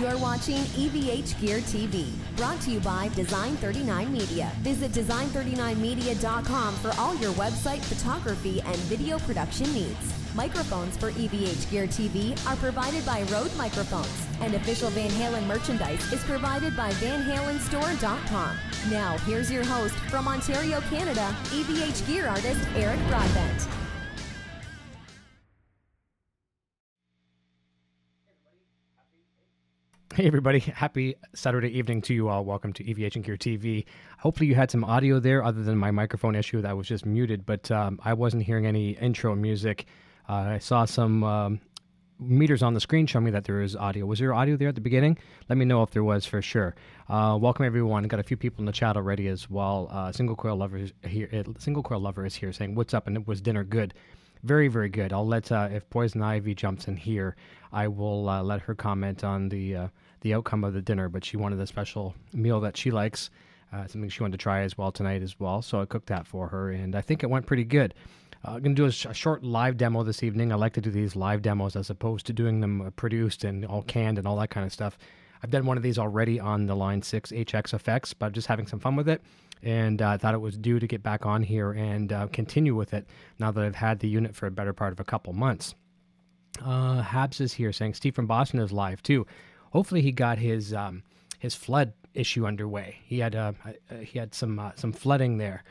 You're watching EVH Gear TV, brought to you by Design39 Media. Visit design39media.com for all your website photography and video production needs. Microphones for EVH Gear TV are provided by Rode Microphones, and official Van Halen merchandise is provided by VanHalenStore.com. Now, here's your host from Ontario, Canada, EVH Gear artist Eric Broadbent. Hey everybody, happy Saturday evening to you all. Welcome to EVH Gear TV. Hopefully you had some audio there other than my microphone issue that was just muted, but I wasn't hearing any intro music. I saw some meters on the screen show me that there is audio. Was there audio there at the beginning? Let me know if there was for sure. Welcome everyone. Got a few people in the chat already as well. Single Coil Lover is here. Single Coil Lover is here saying, "What's up?" and was dinner good? Very, very good. I'll let if Poison Ivy jumps in here, I will let her comment on the outcome of the dinner. But she wanted a special meal that she likes, something she wanted to try as well tonight as well. So I cooked that for her, and I think it went pretty good. I'm going to do a short live demo this evening. I like to do these live demos as opposed to doing them produced and all canned and all that kind of stuff. I've done one of these already on the Line 6 HX effects, but just having some fun with it. And I thought it was due to get back on here and continue with it now that I've had the unit for a better part of a couple months. Habs is here saying Steve from Boston is live too. Hopefully he got his flood issue underway. He had some flooding there.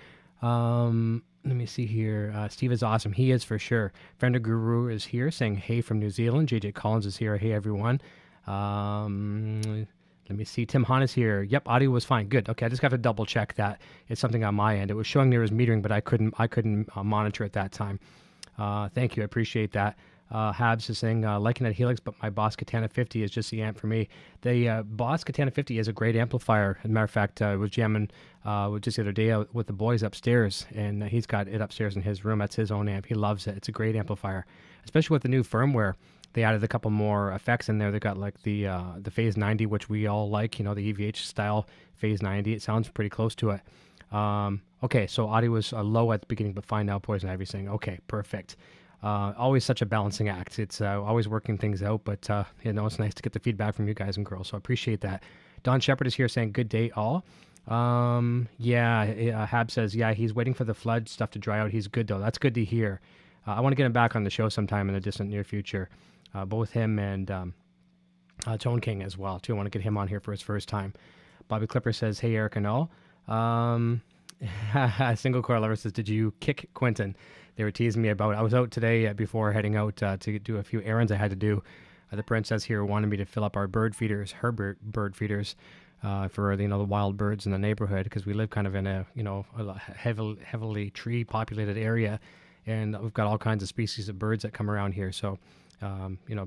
Let me see here. Steve is awesome. He is for sure. Fender Guru is here saying hey from New Zealand. JJ Collins is here. Hey everyone. Let me see. Tim Hahn is here. Yep, audio was fine. Good. Okay, I just got to double check that. It's something on my end. It was showing there was metering, but I couldn't monitor at that time. Thank you. I appreciate that. Habs is saying, liking that Helix, but my Boss Katana 50 is just the amp for me. The Boss Katana 50 is a great amplifier. As a matter of fact, I was jamming just the other day out with the boys upstairs, and he's got it upstairs in his room. That's his own amp. He loves it. It's a great amplifier, especially with the new firmware. They added a couple more effects in there. They got like the Phase 90, which we all like, you know, the EVH style Phase 90. It sounds pretty close to it. Okay, so audio was low at the beginning, but fine now. Poison Ivy saying, okay, perfect. Always such a balancing act. It's always working things out, but you know, it's nice to get the feedback from you guys and girls, so I appreciate that. Don Shepard is here saying good day all. Hab says, yeah, he's waiting for the flood stuff to dry out. He's good though. That's good to hear. I want to get him back on the show sometime in the distant near future. Both him and Tone King as well too. I want to get him on here for his first time. Bobby Clipper says, hey Eric and all. Single Coil Lover says, did you kick Quentin? They were teasing me about it. I was out today before heading out to do a few errands I had to do. The princess here wanted me to fill up our bird feeders, her bird feeders, for the wild birds in the neighborhood, because we live kind of in a a heavily tree populated area, and we've got all kinds of species of birds that come around here. So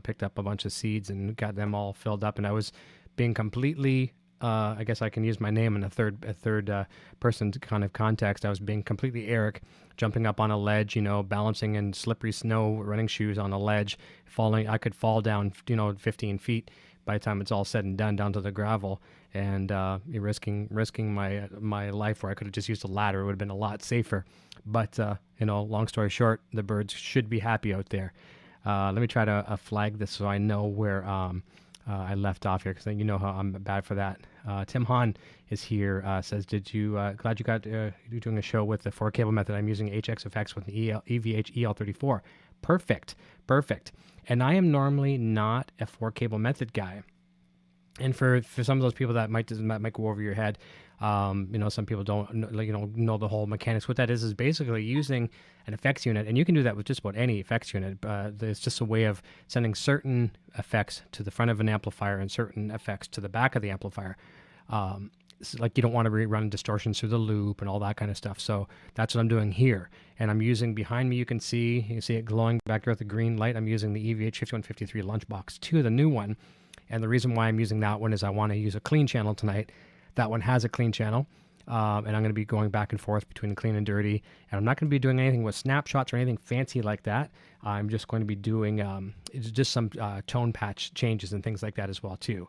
picked up a bunch of seeds and got them all filled up, and I was being completely I guess I can use my name in a third person kind of context. I was being completely Eric, jumping up on a ledge, balancing in slippery snow, running shoes on a ledge, falling. I could fall down, 15 feet by the time it's all said and done, down to the gravel, and risking my life, where I could have just used a ladder. It would have been a lot safer. But long story short, the birds should be happy out there. Let me try to flag this so I know where I left off here, because you know how I'm bad for that. Tim Hahn is here, says, glad you got, you're doing a show with the 4-cable method. I'm using HX effects with the EVH EL34. Perfect. And I am normally not a 4-cable method guy. And for some of those people that might go over your head, some people don't know the whole mechanics. What that is basically using an effects unit, and you can do that with just about any effects unit. It's just a way of sending certain effects to the front of an amplifier and certain effects to the back of the amplifier. Like you don't want to run distortions through the loop and all that kind of stuff. So that's what I'm doing here. And I'm using, behind me, you can see it glowing back there with the green light. I'm using the EVH5150III Lunchbox 2, the new one. And the reason why I'm using that one is I want to use a clean channel tonight. That one has a clean channel, and I'm going to be going back and forth between clean and dirty. And I'm not going to be doing anything with snapshots or anything fancy like that. I'm just going to be doing just some tone patch changes and things like that as well too.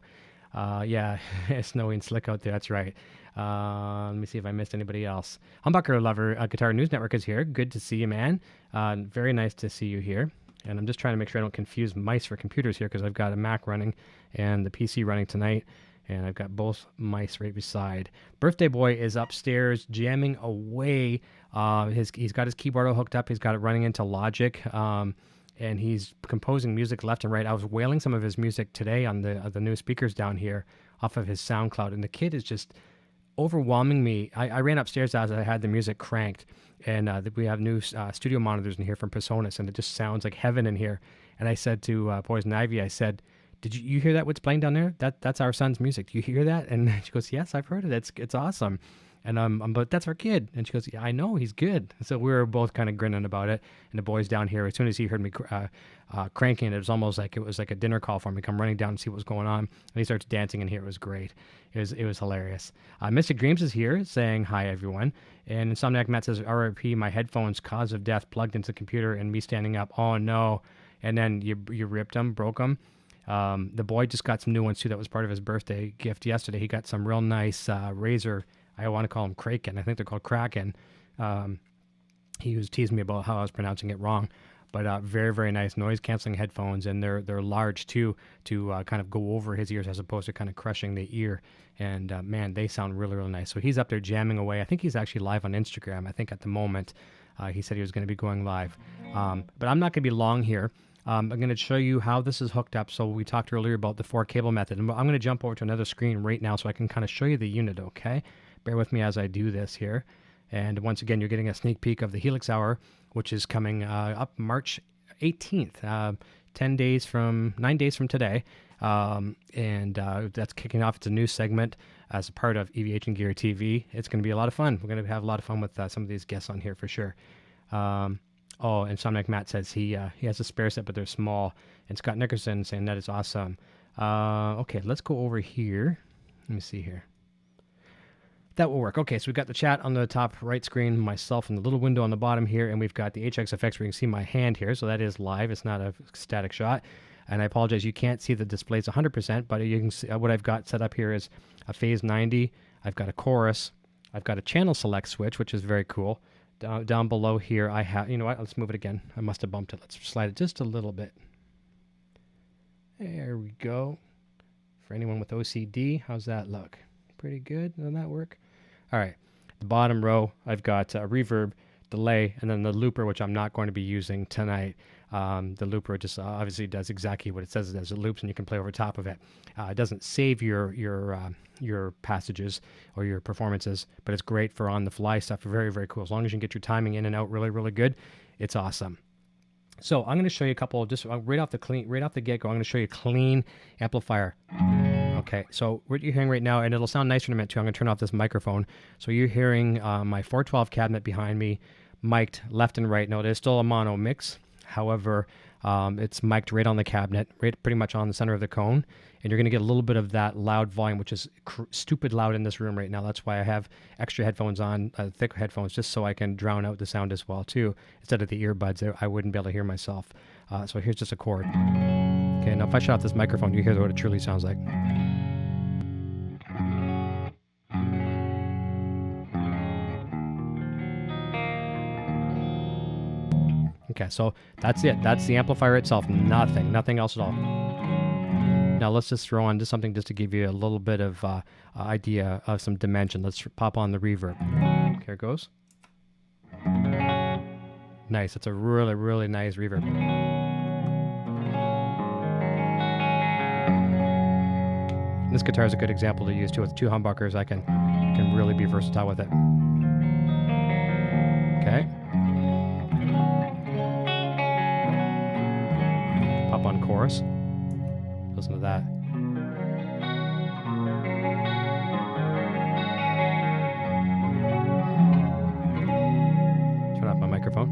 Yeah, it's snowy and slick out there. That's right. Let me see if I missed anybody else. Humbucker Lover Guitar News Network is here. Good to see you, man. Very nice to see you here. And I'm just trying to make sure I don't confuse mice for computers here, because I've got a Mac running and the PC running tonight, and I've got both mice right beside. Birthday boy is upstairs jamming away. He's got his keyboard all hooked up. He's got it running into Logic, and he's composing music left and right. I was wailing some of his music today on the new speakers down here off of his SoundCloud, and the kid is just overwhelming me. I ran upstairs as I had the music cranked, and we have new studio monitors in here from Presonus, and it just sounds like heaven in here. And I said to Poison Ivy, I said, "Did you hear that? What's playing down there? That's our son's music. Do you hear that?" And she goes, "Yes, I've heard it. It's awesome." And but that's our kid. And she goes, "Yeah, I know, he's good." So we were both kind of grinning about it. And the boys down here, as soon as he heard me cranking, it was almost like it was like a dinner call for him. He come running down and see what was going on. And he starts dancing in here. It was great. It was hilarious. Mystic Dreams is here saying hi, everyone. And Insomniac Matt says, "RIP, my headphones, cause of death, plugged into the computer and me standing up. Oh no." And then you ripped them, broke them. The boy just got some new ones too. That was part of his birthday gift yesterday. He got some real nice Razer. I want to call them Kraken. I think they're called Kraken. He was teasing me about how I was pronouncing it wrong, but very, very nice noise canceling headphones, and they're large too, to kind of go over his ears as opposed to kind of crushing the ear. And man, they sound really, really nice. So he's up there jamming away. I think he's actually live on Instagram. I think at the moment he said he was going to be going live, but I'm not going to be long here. I'm going to show you how this is hooked up. So we talked earlier about the 4-cable method, and I'm going to jump over to another screen right now so I can kind of show you the unit, okay? Bear with me as I do this here. And once again, you're getting a sneak peek of the Helix Hour, which is coming up March 18th, 9 days from today. And that's kicking off. It's a new segment as a part of EVH Gear TV. It's going to be a lot of fun. We're going to have a lot of fun with some of these guests on here for sure. And Insomniac Matt says he has a spare set, but they're small. And Scott Nickerson saying that is awesome. Okay, let's go over here. Let me see here. That will work. Okay, so we've got the chat on the top right screen, myself in the little window on the bottom here, and we've got the HX effects where you can see my hand here. So that is live. It's not a static shot. And I apologize, you can't see the displays 100%, but you can see what I've got set up here is a phase 90. I've got a chorus. I've got a channel select switch, which is very cool. Down below here, I have, you know what, let's move it again. I must have bumped it. Let's slide it just a little bit. There we go. For anyone with OCD, how's that look? Pretty good. Doesn't that work? All right. The bottom row, I've got a reverb, delay, and then the looper, which I'm not going to be using tonight. The looper just obviously does exactly what it says it does. It loops, and you can play over top of it. It doesn't save your passages or your performances, but it's great for on-the-fly stuff. Very, very cool. As long as you can get your timing in and out really, really good, it's awesome. So I'm going to show you a couple, just right off the get-go, I'm going to show you a clean amplifier. Okay, so what you're hearing right now, and it'll sound nicer in a minute too, I'm going to turn off this microphone. So you're hearing my 412 cabinet behind me, mic'd left and right. Now, there's still a mono mix. However, it's mic'd right on the cabinet, right pretty much on the center of the cone. And you're going to get a little bit of that loud volume, which is stupid loud in this room right now. That's why I have extra headphones on, thick headphones, just so I can drown out the sound as well too. Instead of the earbuds, I wouldn't be able to hear myself. So here's just a chord. Okay, now if I shut off this microphone, you hear what it truly sounds like. Okay, so that's it. That's the amplifier itself. Nothing else at all. Now let's just throw on just something just to give you a little bit of idea of some dimension. Let's pop on the reverb. Here it goes. Nice. It's a really, really nice reverb. And this guitar is a good example to use too. With 2 humbuckers, I can really be versatile with it. Okay. Pop on chorus. Listen to that. Turn off my microphone.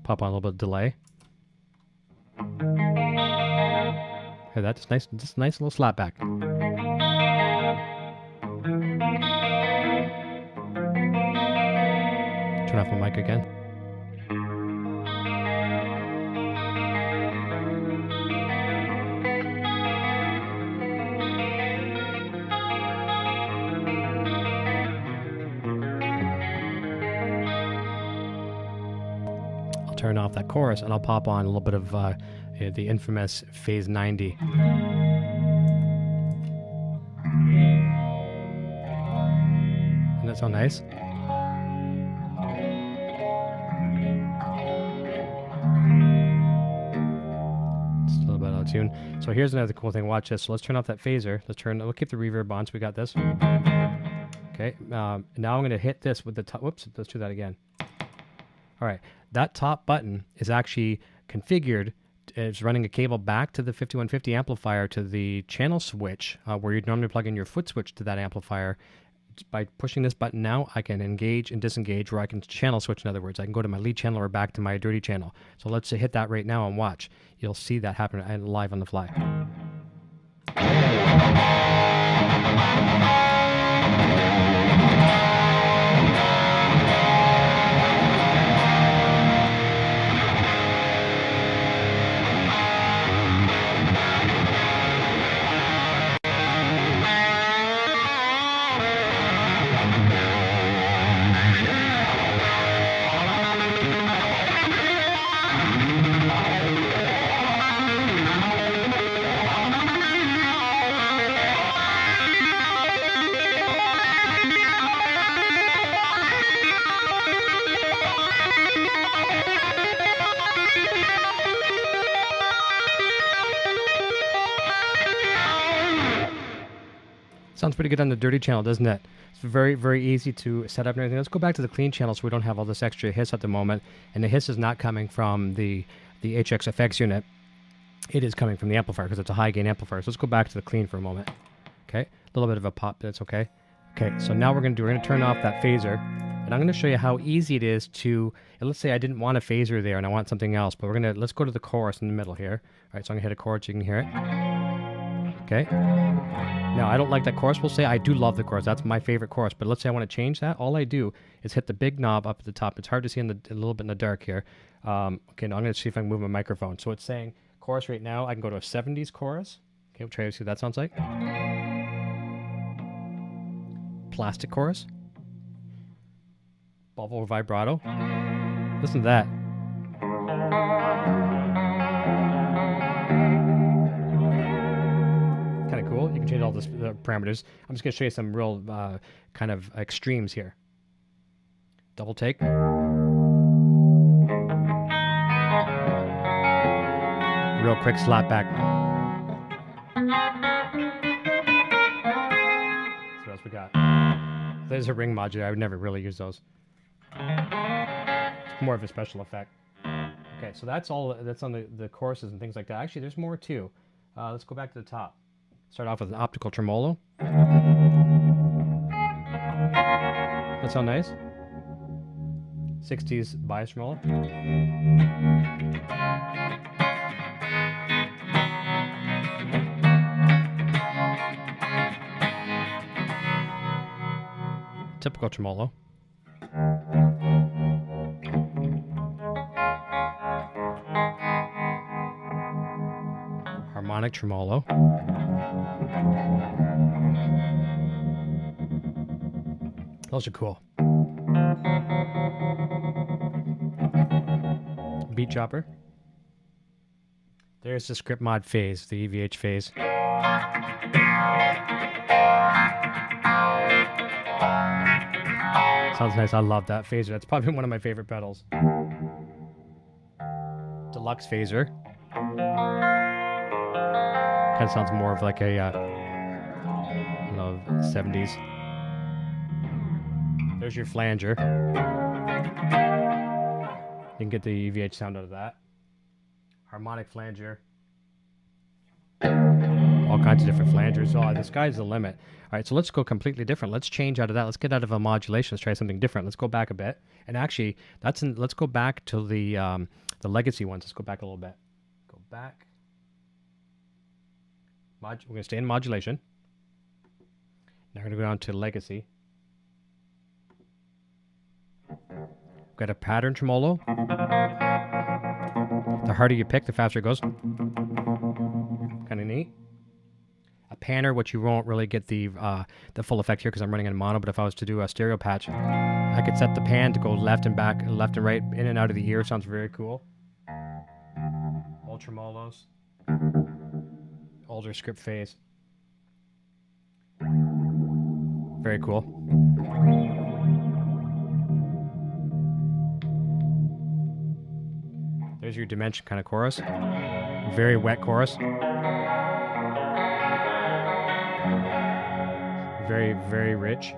Pop on a little bit of delay. Hear that? Just nice little slap back. Turn off my mic again. turn off that chorus, and I'll pop on a little bit of the infamous Phase 90. Isn't that so nice? Just a little bit out of tune. So here's another cool thing. Watch this. So let's turn off that phaser. We'll keep the reverb on. So we got this. Okay. Now I'm going to hit this with the top. Whoops. Let's do that again. All right. That top button is actually configured. It's running a cable back to the 5150 amplifier to the channel switch where you'd normally plug in your foot switch to that amplifier. By pushing this button now, I can engage and disengage, or I can channel switch. In other words, I can go to my lead channel or back to my dirty channel. So let's hit that right now and watch. You'll see that happen live on the fly. Sounds pretty good on the dirty channel, doesn't it? It's very, very easy to set up and everything. Let's go back to the clean channel so we don't have all this extra hiss at the moment. And the hiss is not coming from the HX effects unit. It is coming from the amplifier because it's a high gain amplifier. So let's go back to the clean for a moment. Okay, a little bit of a pop, but it's okay. Okay, so now we're going to turn off that phaser. And I'm going to show you how easy it is to, and let's say I didn't want a phaser there and I want something else, but let's go to the chorus in the middle here. All right, so I'm going to hit a chord so you can hear it. Okay. Now, I don't like that chorus. We'll say I do love the chorus. That's my favorite chorus. But let's say I want to change that. All I do is hit the big knob up at the top. It's hard to see a little bit in the dark here. Okay, now I'm going to see if I can move my microphone. So it's saying chorus right now. I can go to a 70s chorus. Okay, we'll try to see what that sounds like. Plastic chorus. Bubble vibrato. Listen to that. Kind of cool. You can change all the parameters. I'm just going to show you some real kind of extremes here. Double take. Real quick slap back. So what else we got? There's a ring modulator. I would never really use those. It's more of a special effect. Okay, so that's all. That's on the choruses and things like that. Actually, there's more too. Let's go back to the top. Start off with an optical tremolo. That sound nice? 60s bias tremolo. Typical tremolo. Harmonic tremolo. Those are cool. Beat chopper. There's the script mod phase, the EVH phase. Sounds nice. I love that phaser. That's probably one of my favorite pedals. Deluxe phaser. Kind of sounds more of like a, I love 70s. There's your flanger. You can get the EVH sound out of that. Harmonic flanger. All kinds of different flangers. Oh, the sky's the limit. All right, so let's go completely different. Let's change out of that. Let's get out of a modulation. Let's try something different. Let's go back a bit. And actually, let's go back to the legacy ones. Let's go back a little bit. Go back. We're going to stay in modulation. Now we're going to go down to legacy. We've got a pattern tremolo. The harder you pick, the faster it goes. Kind of neat. A panner, which you won't really get the full effect here because I'm running in mono, but if I was to do a stereo patch, I could set the pan to go left and back, left and right, in and out of the ear. Sounds very cool. Ultramolos. Older script phase. Very cool. There's your dimension kind of chorus. Very wet chorus. Very, very rich.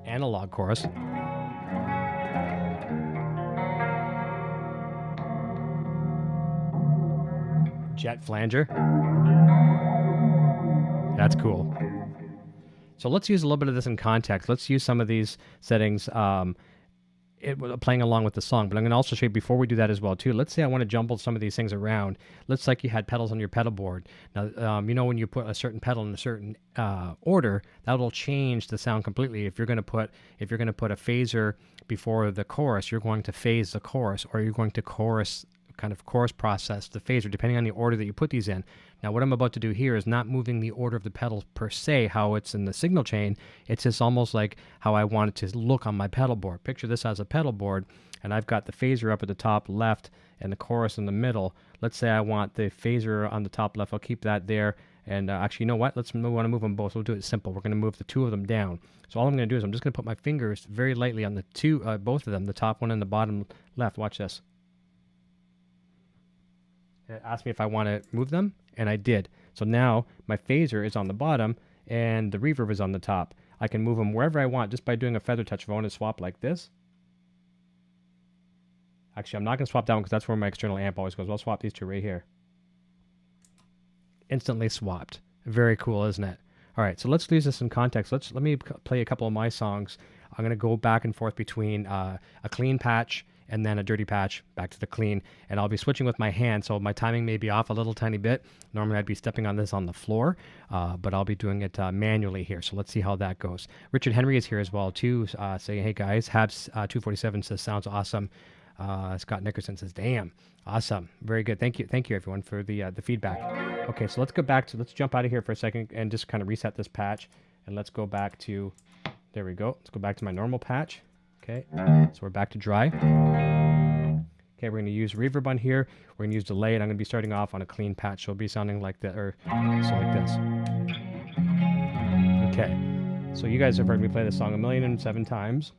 Analog chorus. Jet flanger. That's cool. So let's use a little bit of this in context. Let's use some of these settings playing along with the song. But I'm going to also show you before we do that as well too. Let's say I want to jumble some of these things around. Let's like you had pedals on your pedal board. Now, you know when you put a certain pedal in a certain order, that'll change the sound completely. If you're going to put a phaser before the chorus, you're going to phase the chorus, or you're going to chorus process the phaser, depending on the order that you put these in. Now, what I'm about to do here is not moving the order of the pedals per se, how it's in the signal chain. It's just almost like how I want it to look on my pedal board. Picture this as a pedal board, and I've got the phaser up at the top left and the chorus in the middle. Let's say I want the phaser on the top left. I'll keep that there. And actually, you know what? We want to move them both. We'll do it simple. We're going to move the two of them down. So all I'm going to do is I'm just going to put my fingers very lightly on the two, both of them, the top one and the bottom left. Watch this. It asked me if I want to move them, and I did. So now my phaser is on the bottom, and the reverb is on the top. I can move them wherever I want just by doing a feather touch. If I want to swap like this. Actually, I'm not going to swap that one because that's where my external amp always goes. I'll swap these two right here. Instantly swapped. Very cool, isn't it? All right, so let's use this in context. Let me play a couple of my songs. I'm going to go back and forth between a clean patch and then a dirty patch, back to the clean. And I'll be switching with my hand, so my timing may be off a little tiny bit. Normally I'd be stepping on this on the floor, but I'll be doing it manually here. So let's see how that goes. Richard Henry is here as well too, saying, hey guys. Habs 247 says, sounds awesome. Scott Nickerson says, damn, awesome. Very good. Thank you everyone for the feedback. Okay, so let's jump out of here for a second and just kind of reset this patch. And let's go back to, there we go. Let's go back to my normal patch. Okay, so we're back to dry. Okay, we're going to use reverb on here. We're going to use delay, and I'm going to be starting off on a clean patch. So it'll be sounding like that, or so like this. Okay, so you guys have heard me play this song 1,007 times,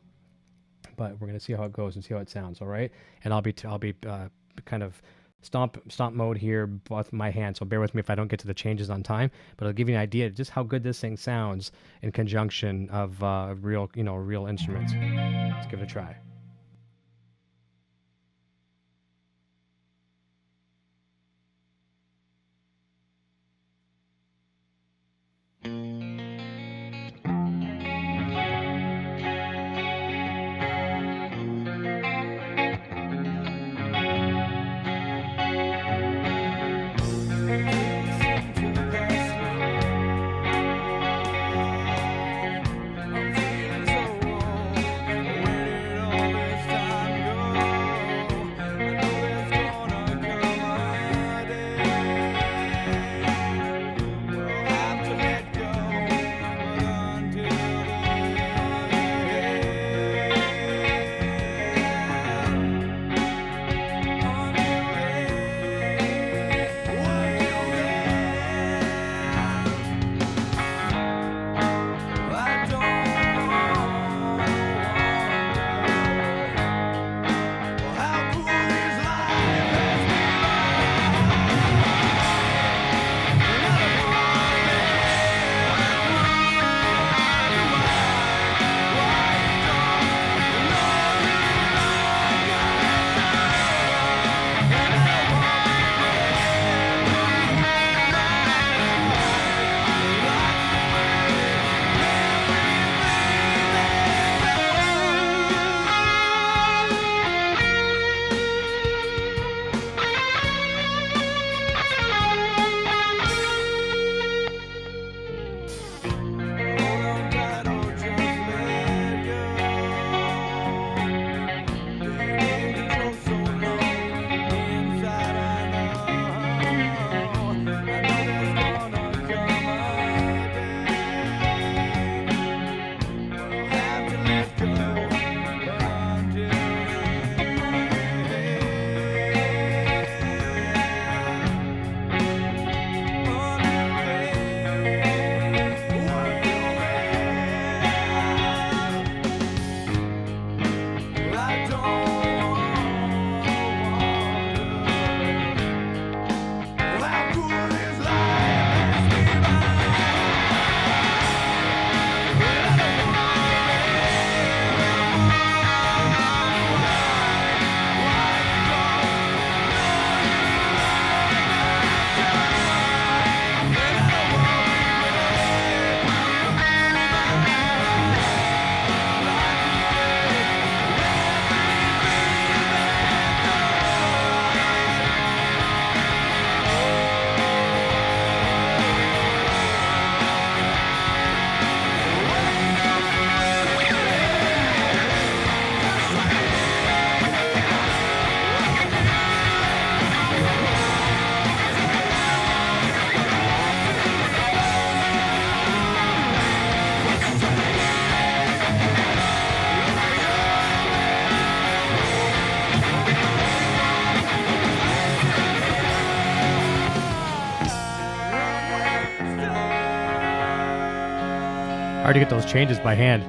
but we're going to see how it goes and see how it sounds. All right, and I'll be kind of stomp mode here with my hand. So bear with me if I don't get to the changes on time, but I'll give you an idea of just how good this thing sounds in conjunction of real instruments. Let's give it a try. Hard to get those changes by hand.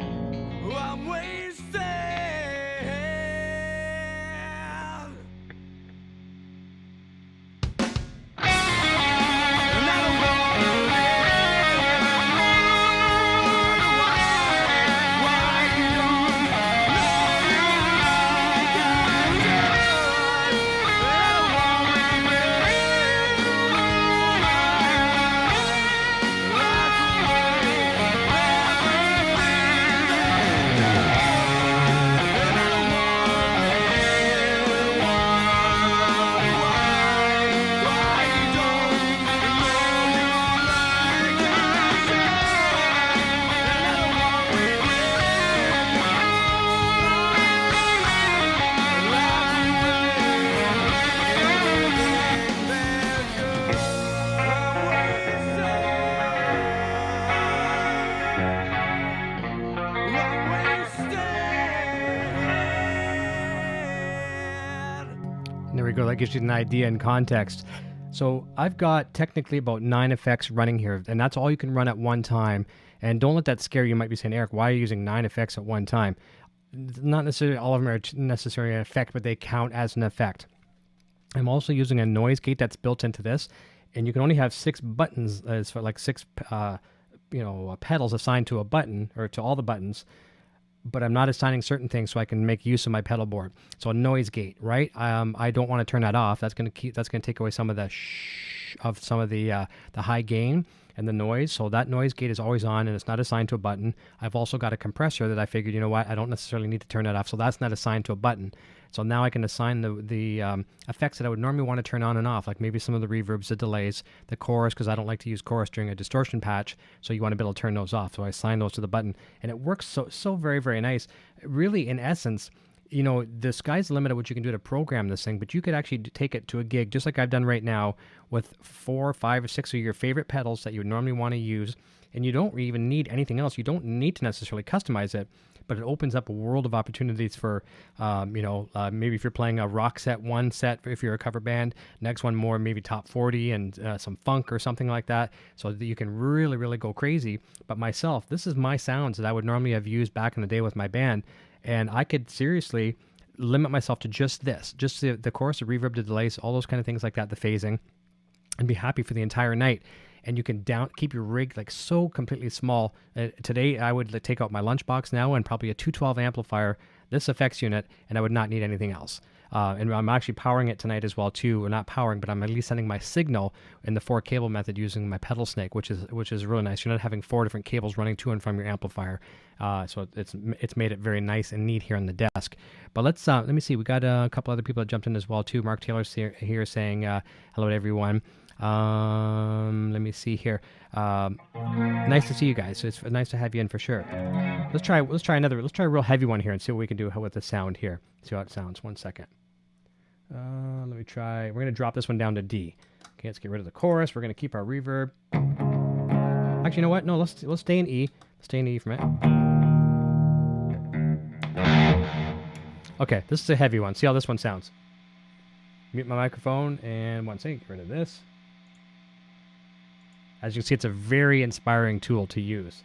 There we go. That gives you an idea and context. So I've got technically about 9 effects running here, and that's all you can run at one time. And don't let that scare you. You might be saying, Eric, why are you using 9 effects at one time? Not necessarily all of them are necessarily an effect, but they count as an effect. I'm also using a noise gate that's built into this, and you can only have 6 buttons, as for like 6 pedals assigned to a button or to all the buttons. But I'm not assigning certain things so I can make use of my pedal board. So a noise gate, right? I don't want to turn that off. That's going to take away some of the the high gain and the noise. So that noise gate is always on, and it's not assigned to a button. I've also got a compressor that I figured, you know what, I don't necessarily need to turn that off. So that's not assigned to a button. So now I can assign the effects that I would normally want to turn on and off, like maybe some of the reverbs, the delays, the chorus, because I don't like to use chorus during a distortion patch, so you want to be able to turn those off. So I assign those to the button, and it works so very, very nice. Really, in essence, you know, the sky's the limit of what you can do to program this thing, but you could actually take it to a gig, just like I've done right now, with 4, 5, or 6 of your favorite pedals that you would normally want to use, and you don't even need anything else. You don't need to necessarily customize it, but it opens up a world of opportunities for, maybe if you're playing a rock set, one set if you're a cover band, next one more maybe top 40 and some funk or something like that, so that you can really, really go crazy. But myself, this is my sounds that I would normally have used back in the day with my band, and I could seriously limit myself to just this, just the chorus, the reverb, the delays, all those kind of things like that, the phasing, and be happy for the entire night. And you can keep your rig like so completely small. Today, I would take out my lunchbox now and probably a 212 amplifier, this effects unit, and I would not need anything else. And I'm actually powering it tonight as well too, or not powering, but I'm at least sending my signal in the 4 cable method using my pedal snake, which is really nice. You're not having 4 different cables running to and from your amplifier, so it's made it very nice and neat here on the desk. But let me see. We got a couple other people that jumped in as well too. Mark Taylor's here saying hello to everyone. Let me see here. Nice to see you guys. So it's nice to have you in for sure. Let's try a real heavy one here and see what we can do with the sound here. See how it sounds. 1 second. Let me try. We're gonna drop this one down to D. Okay, let's get rid of the chorus. We're gonna keep our reverb. Actually, you know what? No, let's stay in E. Let's stay in E from it. Okay, this is a heavy one. See how this one sounds. Mute my microphone and one second. Get rid of this. As you can see, it's a very inspiring tool to use.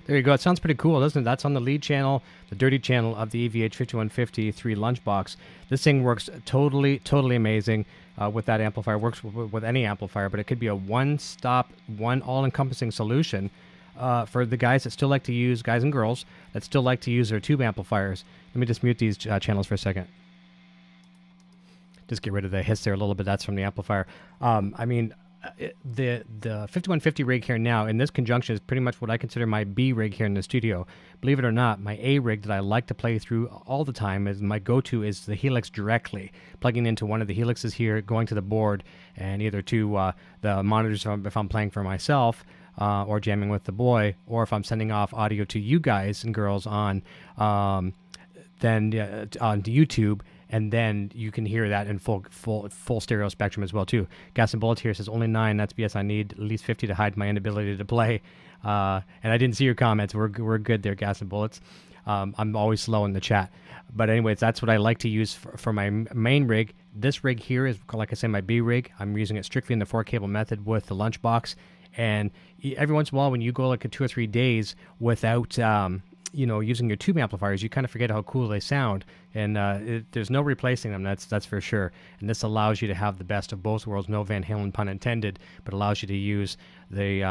There you go. It sounds pretty cool, doesn't it? That's on the lead channel, the dirty channel of the EVH5150III lunchbox. This thing works totally amazing with that amplifier. Works with any amplifier, but it could be a one-stop, one all-encompassing solution for the guys that still like to use, guys and girls, that still like to use their tube amplifiers. Let me just mute these channels for a second. Just get rid of the hiss there a little bit. That's from the amplifier. I mean, the 5150 rig here now in this conjunction is pretty much what I consider my B rig here in the studio. Believe it or not, my A rig that I like to play through all the time is my go-to is the Helix directly, plugging into one of the Helixes here, going to the board, and either to the monitors if I'm playing for myself or jamming with the boy, or if I'm sending off audio to you guys and girls on YouTube. And then you can hear that in full stereo spectrum as well too. Gas and Bullets here says only 9. That's BS. I need at least 50 to hide my inability to play. And I didn't see your comments. We're good there, Gas and Bullets. I'm always slow in the chat. But anyways, that's what I like to use for my main rig. This rig here is, like I said, my B rig. I'm using it strictly in the 4-cable method with the lunchbox. And every once in a while, when you go like a 2 or 3 days without using your tube amplifiers, you kind of forget how cool they sound, and there's no replacing them. That's for sure. And this allows you to have the best of both worlds. No Van Halen pun intended, but allows you to use the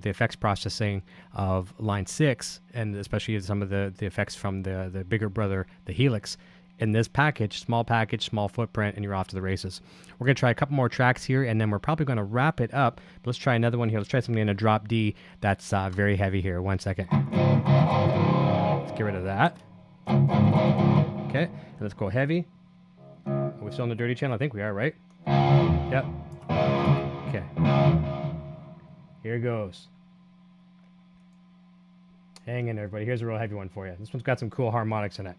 effects processing of line 6, and especially some of the effects from the bigger brother, the Helix, in this package, small footprint, and you're off to the races. We're going to try a couple more tracks here, and then we're probably going to wrap it up. But let's try another one here. Let's try something in a drop D that's very heavy here. 1 second. Let's get rid of that. Okay, and let's go heavy. Are we still on the dirty channel? I think we are, right? Yep. Okay. Here goes. Hang in, everybody. Here's a real heavy one for you. This one's got some cool harmonics in it.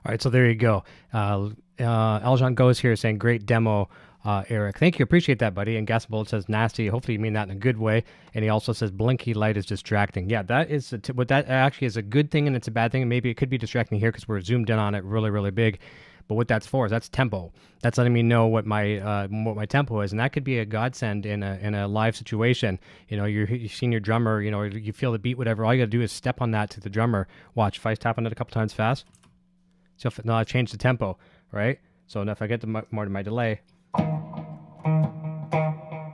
All right, so there you go. Eljan goes here saying, great demo, Eric. Thank you. Appreciate that, buddy. And Gas Bullet says, nasty. Hopefully you mean that in a good way. And he also says, blinky light is distracting. Yeah, that is what that actually is a good thing and it's a bad thing. Maybe it could be distracting here because we're zoomed in on it really, really big. But what that's for is that's tempo. That's letting me know what my tempo is, and that could be a godsend in a live situation. You know, you've seen your drummer. You know, you feel the beat, whatever. All you got to do is step on that to the drummer. Watch. If I tap on it a couple times fast, so now I've changed the tempo, right? So now if I get to more to my delay,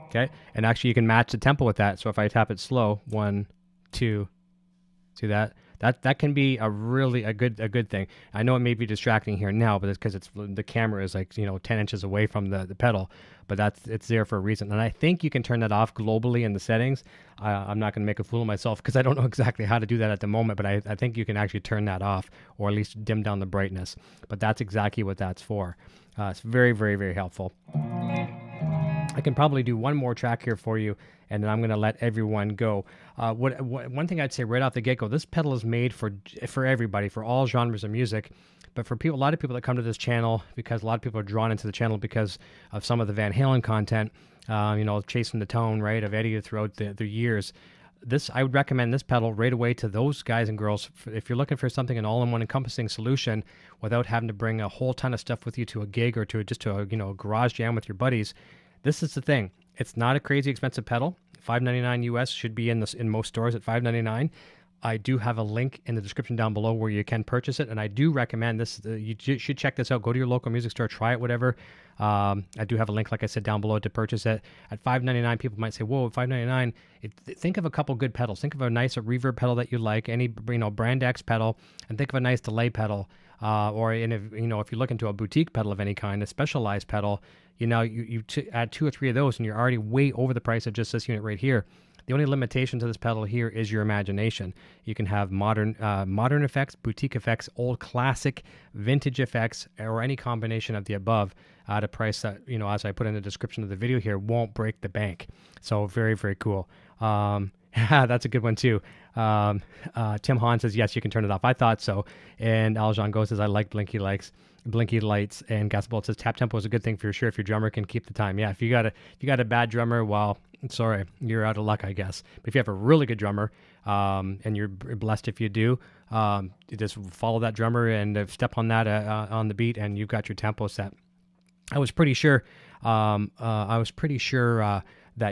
okay, and actually you can match the tempo with that. So if I tap it slow, 1, 2, see that. That can be a good thing. I know it may be distracting here now, but it's because the camera is like 10 inches away from the pedal, but it's there for a reason. And I think you can turn that off globally in the settings. I'm not going to make a fool of myself because I don't know exactly how to do that at the moment, but I think you can actually turn that off or at least dim down the brightness. But that's exactly what that's for. It's very, very, very helpful. I can probably do one more track here for you, and then I'm going to let everyone go. One thing I'd say right off the get-go, this pedal is made for everybody, for all genres of music, but for a lot of people that come to this channel, because a lot of people are drawn into the channel because of some of the Van Halen content, chasing the tone, right, of Eddie throughout the years. I would recommend this pedal right away to those guys and girls. If you're looking for something, an all-in-one encompassing solution without having to bring a whole ton of stuff with you to a gig or to a garage jam with your buddies, this is the thing. It's not a crazy expensive pedal. $5.99 US should be in most stores at $5.99. I do have a link in the description down below where you can purchase it, and I do recommend this. You should check this out. Go to your local music store, try it, whatever. I do have a link, like I said, down below to purchase it. At $5.99, people might say, whoa, $5.99. Think of a couple good pedals. Think of a nice reverb pedal that you like, any brand X pedal, and think of a nice delay pedal. If you're looking to a boutique pedal of any kind, a specialized pedal, you add 2 or 3 of those, and you're already way over the price of just this unit right here. The only limitation to this pedal here is your imagination. You can have modern effects, boutique effects, old classic, vintage effects, or any combination of the above at a price that, as I put in the description of the video here, won't break the bank. So very, very cool. That's a good one too. Tim Hahn says, yes, you can turn it off. I thought so. And Aljan Go says, I like blinky lights. And Gasbolt says, tap tempo is a good thing for sure if your drummer can keep the time. Yeah, if you got a bad drummer, well, sorry, you're out of luck, I guess. But if you have a really good drummer, and you're blessed if you do, you just follow that drummer and step on that on the beat, and you've got your tempo set. I was pretty sure that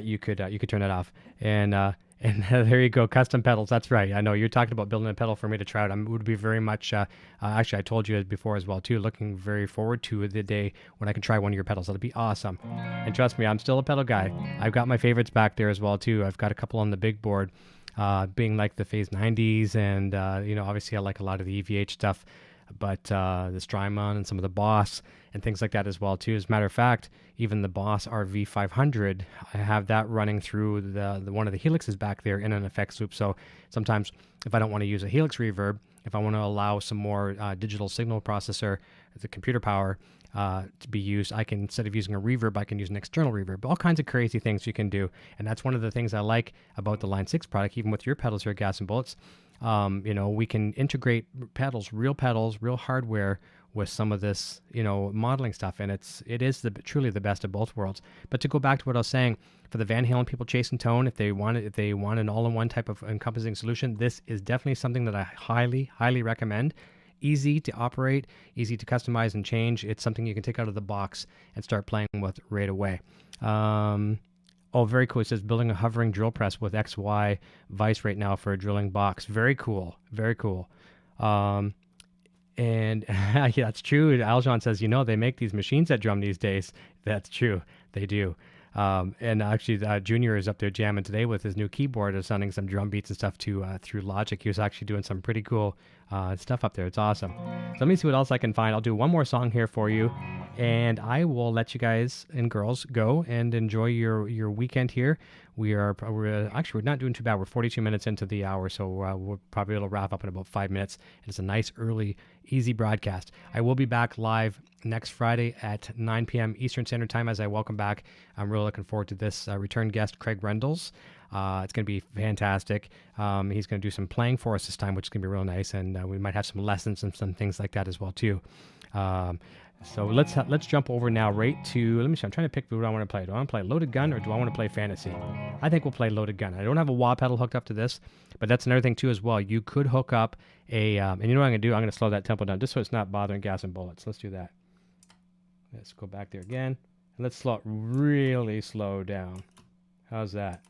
you could turn it off. And there you go, custom pedals. That's right. I know you're talking about building a pedal for me to try out. I would be very much, actually, I told you before as well, too, looking very forward to the day when I can try one of your pedals. That'll be awesome. And trust me, I'm still a pedal guy. I've got my favorites back there as well, too. I've got a couple on the big board, being like the Phase 90s. And, obviously I like a lot of the EVH stuff, but the Strymon and some of the Boss and things like that as well too. As a matter of fact, even the Boss RV500, I have that running through the one of the Helixes back there in an effects loop. So sometimes if I don't want to use a Helix reverb, if I want to allow some more digital signal processor, the computer power to be used, I can, instead of using a reverb, I can use an external reverb. All kinds of crazy things you can do. And that's one of the things I like about the Line 6 product, even with your pedals here, Gas and Bullets. We can integrate real hardware with some of this, modeling stuff, and it is truly the best of both worlds. But to go back to what I was saying, for the Van Halen people chasing tone, if they want an all-in-one type of encompassing solution, this is definitely something that I highly, highly recommend. Easy to operate, easy to customize and change. It's something you can take out of the box and start playing with right away. Oh, very cool. It says building a hovering drill press with XY vise right now for a drilling box. Very cool. Very cool. And yeah, that's true. Aljan says, they make these machines that drum these days. That's true. They do. And actually, Junior is up there jamming today with his new keyboard, assigning some drum beats and stuff to through Logic. He was actually doing some pretty cool stuff up there. It's awesome. So let me see what else I can find. I'll do one more song here for you, and I will let you guys and girls go and enjoy your weekend here. We're not doing too bad. We're 42 minutes into the hour, so we'll probably it'll wrap up in about 5 minutes. It's a nice early, easy broadcast. I will be back live next Friday at 9 p.m. Eastern Standard Time as I welcome back. I'm really looking forward to this return guest, Craig Rendels. It's going to be fantastic. He's going to do some playing for us this time, which is going to be real nice, and we might have some lessons and some things like that as well too. So let's jump over now right to, let me see, I'm trying to pick what I want to play. Do I want to play Loaded Gun or do I want to play Fantasy? I think we'll play Loaded Gun. I don't have a wah pedal hooked up to this, but that's another thing too as well. You could hook up a, and you know what I'm going to do? I'm going to slow that tempo down just so it's not bothering Gas and Bullets. Let's do that. Let's go back there again. And let's slow it really slow down. How's that?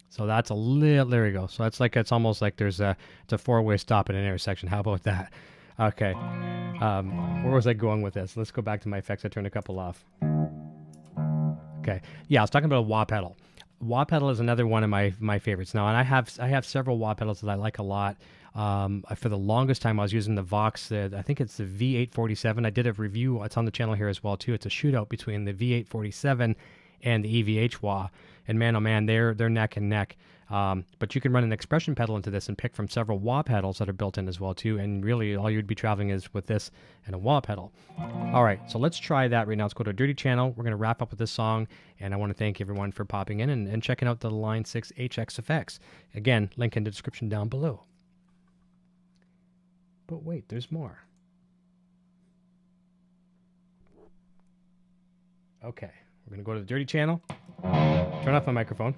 So that's a little, there we go. So that's like, it's almost like it's a four-way stop at an intersection. How about that? Okay. Where was I going with this? Let's go back to my effects. I turned a couple off. Okay. Yeah, I was talking about a wah pedal. Wah pedal is another one of my favorites. Now, and I have several wah pedals that I like a lot. For the longest time, I was using the Vox. I think it's the V847. I did a review. It's on the channel here as well too. It's a shootout between the V847 and the EVH wah. And man, oh man, they're neck and neck. But you can run an expression pedal into this and pick from several wah pedals that are built in as well too. And really, all you'd be traveling is with this and a wah pedal. All right, so let's try that right now. Let's go to a Dirty Channel. We're going to wrap up with this song. And I want to thank everyone for popping in and checking out the Line 6 HX effects. Again, link in the description down below. But wait, there's more. Okay, we're going to go to the Dirty Channel. Turn off my microphone.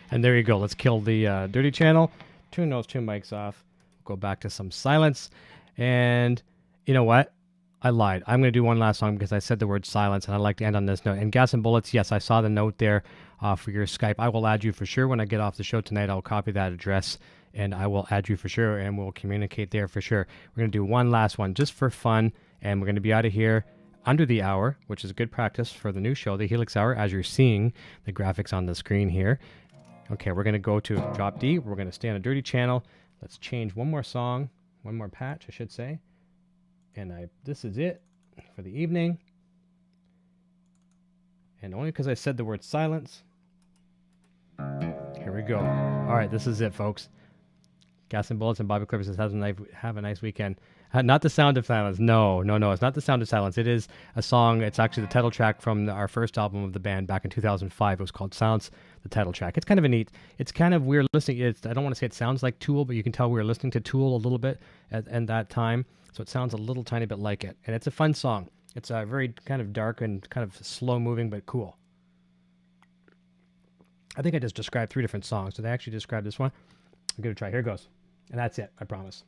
And there you go. Let's kill the Dirty Channel. Turn those two mics off. Go back to some silence. And you know what? I lied. I'm going to do one last song because I said the word silence, and I'd like to end on this note. And Gas and Bullets, yes, I saw the note there for your Skype. I will add you for sure. When I get off the show tonight, I'll copy that address, and I will add you for sure, and we'll communicate there for sure. We're going to do one last one just for fun, and we're going to be out of here under the hour, which is good practice for the new show, the Helix Hour, as you're seeing the graphics on the screen here. Okay, we're going to go to drop D. We're going to stay on a dirty channel. Let's change one more song, one more patch, I should say. And this is it for the evening. And only because I said the word silence. Here we go. All right, this is it, folks. Gas and Bullets and Bobby Clippers says, have a nice weekend. Not the sound of silence. No. It's not the sound of silence. It is a song. It's actually the title track from our first album of the band back in 2005. It was called Silence, the title track. It's kind of a neat. It's kind of weird listening. I don't want to say it sounds like Tool, but you can tell we were listening to Tool a little bit at that time. So it sounds a little tiny bit like it. And it's a fun song. It's very kind of dark and kind of slow moving, but cool. I think I just described 3 different songs. Did I actually describe this one? I'm going to try. Here it goes. And that's it. I promise.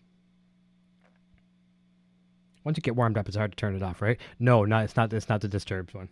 Once you get warmed up, it's hard to turn it off, right? No, it's not the Disturbed one.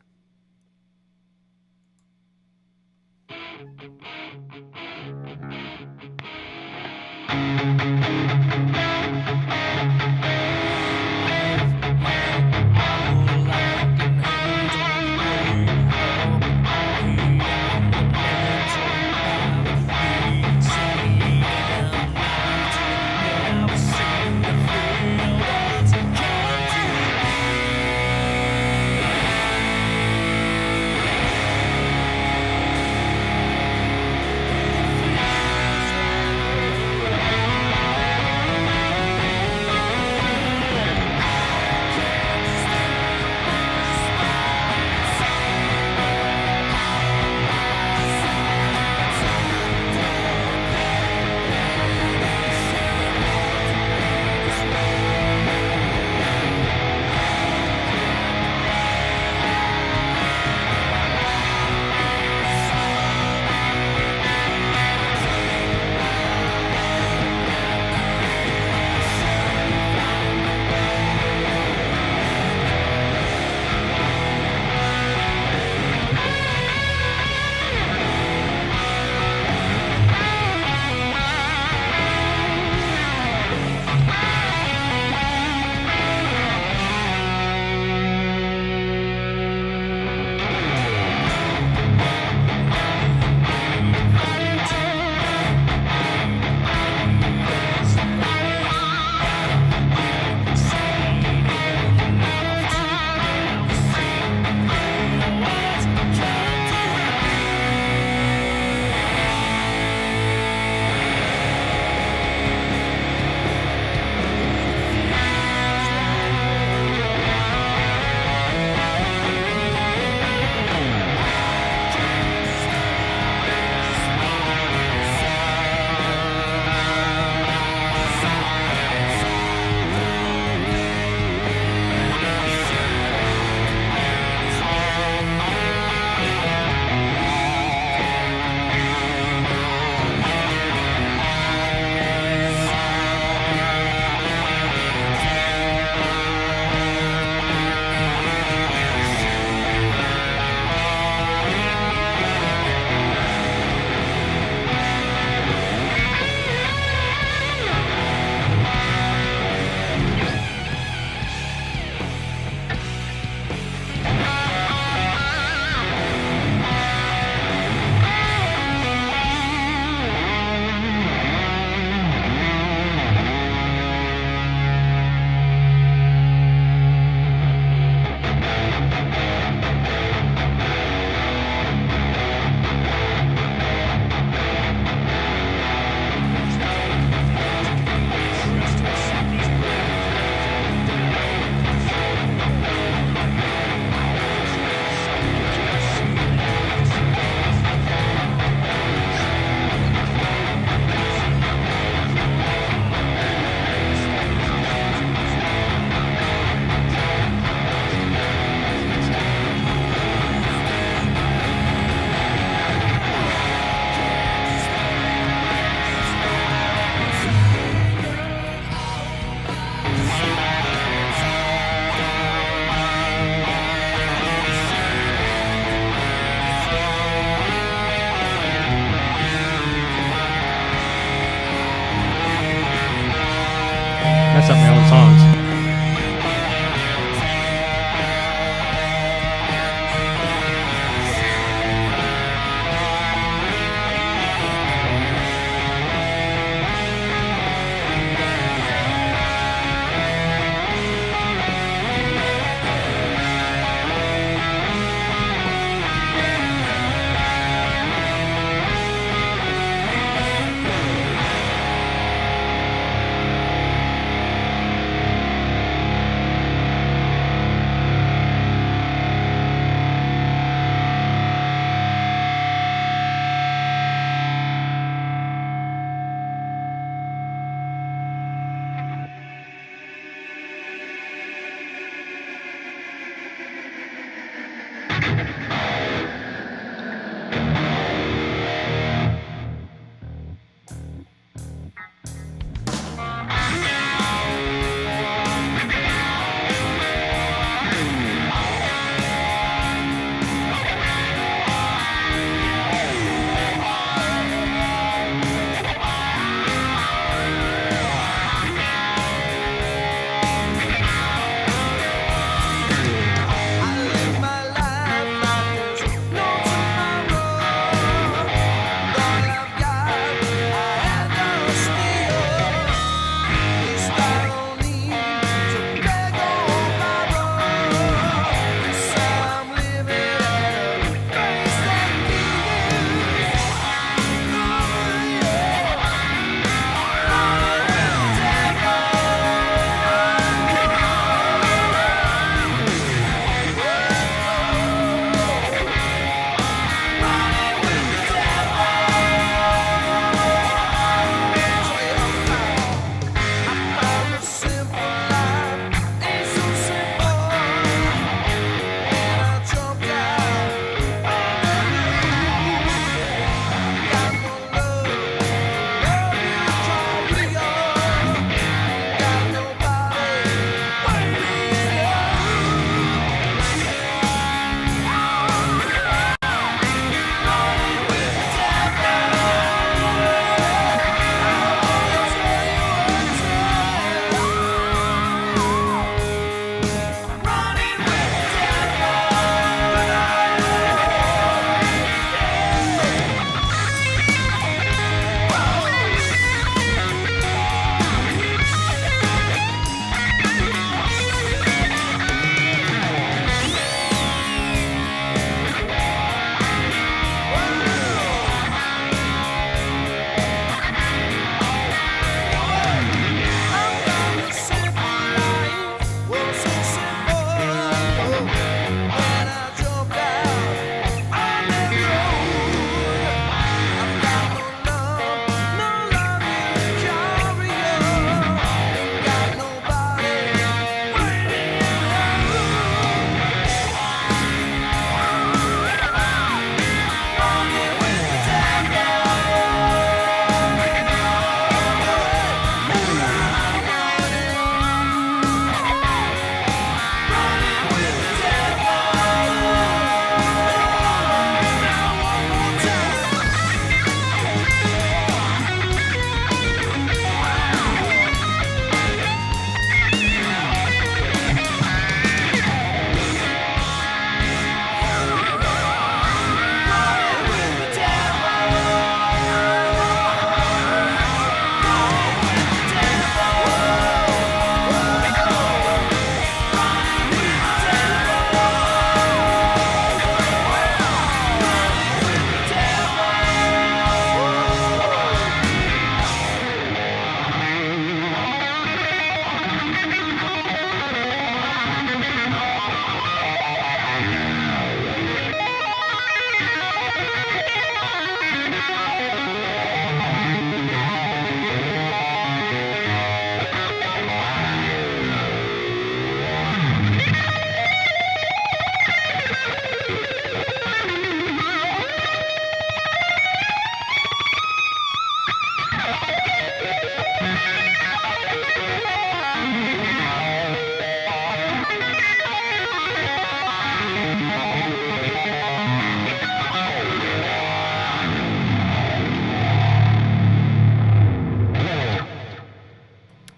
mix up my own songs.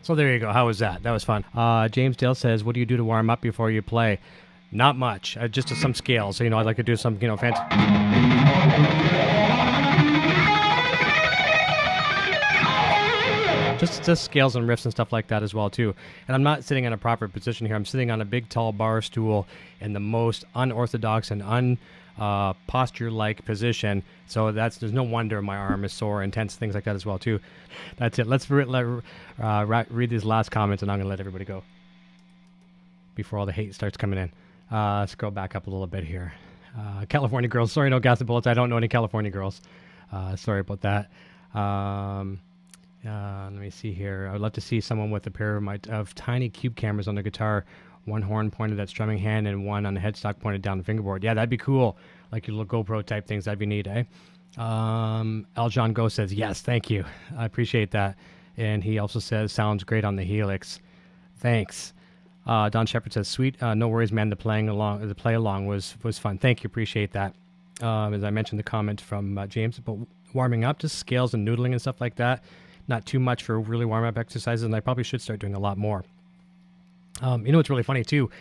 So there you go. How was that? That was fun. James Dale says, what do you do to warm up before you play? Not much. Just some scales. So, I'd like to do some, fancy. Just scales and riffs and stuff like that as well, too. And I'm not sitting in a proper position here. I'm sitting on a big, tall bar stool in the most unorthodox and posture-like position. So there's no wonder my arm is sore and tense, things like that as well, too. That's it. Let's read these last comments, and I'm going to let everybody go before all the hate starts coming in. Scroll back up a little bit here. California girls. Sorry, no gas and bullets. I don't know any California girls. Sorry about that. Let me see here. I would love to see someone with a pair of tiny cube cameras on the guitar, one horn pointed at strumming hand and one on the headstock pointed down the fingerboard. Yeah, that'd be cool. Like your little GoPro type things. That'd be neat, eh? Aljon Go says, yes, thank you. I appreciate that. And he also says, sounds great on the Helix. Thanks. Don Shepard says, sweet. No worries, man. The play along was fun. Thank you. Appreciate that. As I mentioned the comment from James about warming up, just scales and noodling and stuff like that. Not too much for really warm-up exercises, and I probably should start doing a lot more. What's really funny, too?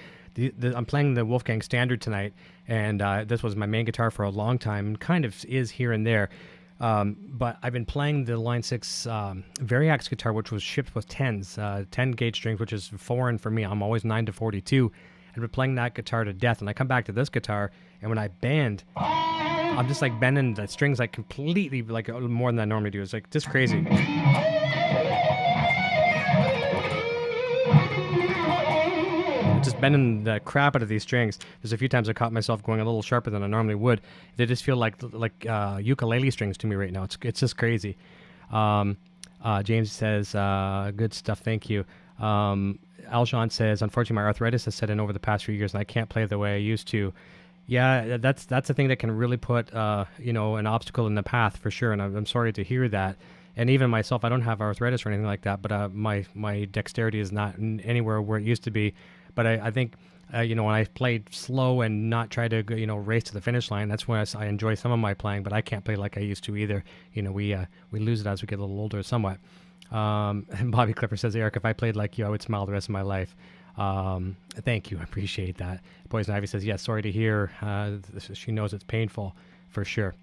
I'm playing the Wolfgang Standard tonight, and this was my main guitar for a long time, and kind of is here and there. But I've been playing the Line 6 Variax guitar, which was shipped with 10s, 10-gauge strings, which is foreign for me. I'm always 9 to 42. I've been playing that guitar to death, and I come back to this guitar, and when I bend, I'm just like bending the strings like completely, like more than I normally do. It's like just crazy. Just bending the crap out of these strings. There's a few times I caught myself going a little sharper than I normally would. They just feel like ukulele strings to me right now. It's just crazy. James says, good stuff, thank you. Aljon says, unfortunately, my arthritis has set in over the past few years, and I can't play the way I used to. Yeah, that's a thing that can really put an obstacle in the path for sure, and I'm sorry to hear that. And even myself, I don't have arthritis or anything like that, but my dexterity is not anywhere where it used to be. But I think when I played slow and not try to race to the finish line, that's when I enjoy some of my playing. But I can't play like I used to either. We lose it as we get a little older, somewhat. And Bobby Clipper says, Eric, if I played like you, I would smile the rest of my life. Thank you. I appreciate that. Poison Ivy says, yes, sorry to hear. She knows it's painful for sure.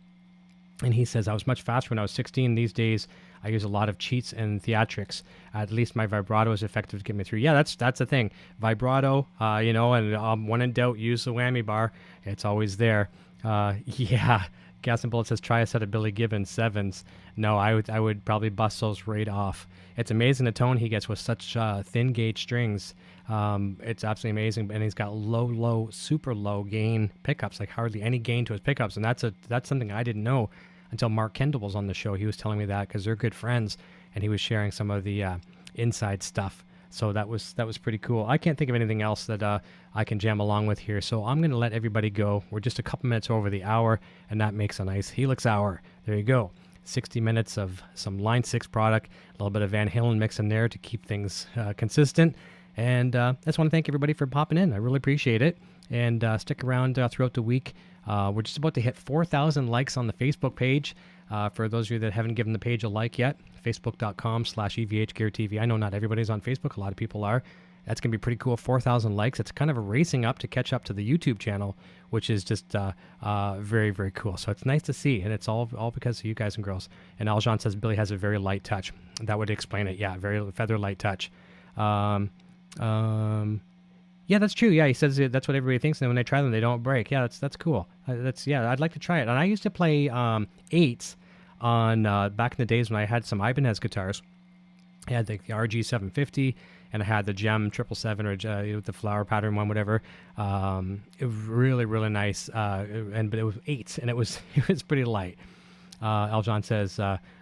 And he says, I was much faster when I was 16. These days, I use a lot of cheats and theatrics. At least my vibrato is effective to get me through. Yeah, that's the thing. Vibrato, and when in doubt, use the whammy bar. It's always there. Yeah. Gas and Bullet says, try a set of Billy Gibbons 7s. No, I would probably bust those right off. It's amazing the tone he gets with such thin gauge strings. It's absolutely amazing. And he's got low, super low gain pickups, like hardly any gain to his pickups. And that's something I didn't know until Mark Kendall was on the show. He was telling me that because they're good friends, and he was sharing some of the inside stuff. So that was pretty cool. I can't think of anything else that I can jam along with here. So I'm going to let everybody go. We're just a couple minutes over the hour, and that makes a nice Helix Hour. There you go. 60 minutes of some Line 6 product, a little bit of Van Halen mix in there to keep things consistent. And I just want to thank everybody for popping in. I really appreciate it. And stick around throughout the week. We're just about to hit 4,000 likes on the Facebook page. For those of you that haven't given the page a like yet, facebook.com/EVH Gear TV. I know not everybody's on Facebook. A lot of people are. That's going to be pretty cool. 4,000 likes. It's kind of a racing up to catch up to the YouTube channel, which is just very, very cool. So it's nice to see, and it's all because of you guys and girls. And Aljon says Billy has a very light touch. That would explain it. Yeah, very feather light touch. Yeah, that's true. Yeah, he says that's what everybody thinks, and when they try them, they don't break. Yeah, that's cool. I'd like to try it. And I used to play 8s on back in the days when I had some Ibanez guitars. I had the RG750, and I had the Gem 777 or the flower pattern one, whatever. It was really, really nice. But it was 8s, and it was pretty light. Aljon says,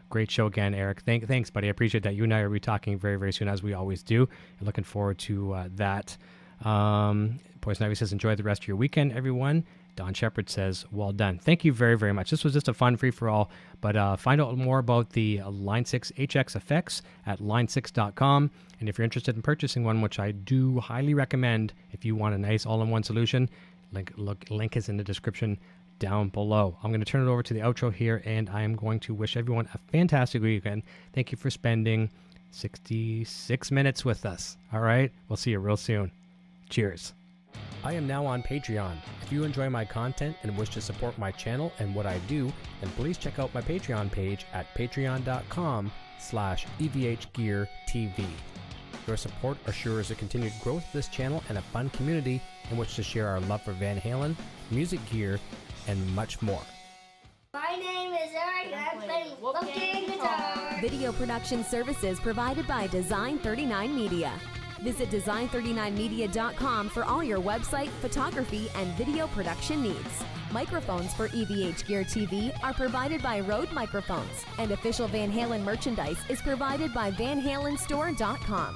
great show again, Eric. Thanks, buddy. I appreciate that. You and I will be talking very, very soon, as we always do. And looking forward to that. Poison Ivy says, enjoy the rest of your weekend, everyone. Don Shepard says, well done. Thank you very, very much. This was just a fun free-for-all, but find out more about the Line 6 HX effects at line6.com. And if you're interested in purchasing one, which I do highly recommend if you want a nice all-in-one solution, link is in the description down below. I'm going to turn it over to the outro here, and I am going to wish everyone a fantastic weekend. Thank you for spending 66 minutes with us. All right, we'll see you real soon. Cheers. I am now on Patreon. If you enjoy my content and wish to support my channel and what I do, then please check out my Patreon page at patreon.com/EVH Gear TV. Your support assures the continued growth of this channel and a fun community in which to share our love for Van Halen, music gear, and much more. My name is Eric and I've been looking guitar. Video production services provided by Design 39 Media. Visit design39media.com for all your website, photography, and video production needs. Microphones for EVH Gear TV are provided by Rode Microphones, and official Van Halen merchandise is provided by VanHalenStore.com.